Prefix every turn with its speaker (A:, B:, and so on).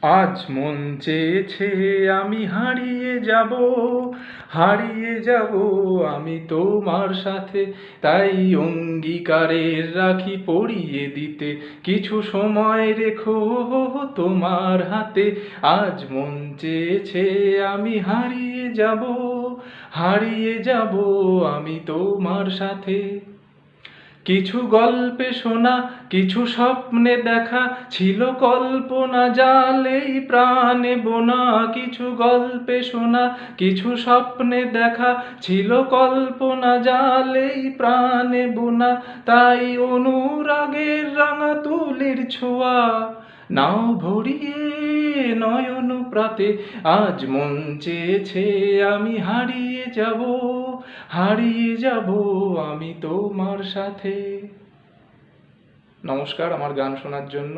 A: আজ মন চেয়েছে আমি হারিয়ে যাব আমি তোমার সাথে। তাই অঙ্গীকারের রাখি পরিয়ে দিতে কিছু সময় রেখো তোমার হাতে। আজ মন চেয়েছে আমি হারিয়ে যাব আমি তোমার সাথে। কিছু গল্পে শোনা, কিছু স্বপ্নে দেখা, ছিল কল্পনা জালেই প্রাণে বোনা। কিছু গল্পে শোনা, কিছু স্বপ্নে দেখা, ছিল কল্পনা জালেই প্রাণে বোনা। তাই অনুরাগের রাঙা তুলির ছোঁয়া নাও ভরিয়ে নয়ন প্রাতে। আজ মন চেয়েছে আমি হারিয়ে যাব আমি তোমার সাথে। নমস্কার আমার গান শোনার জন্য।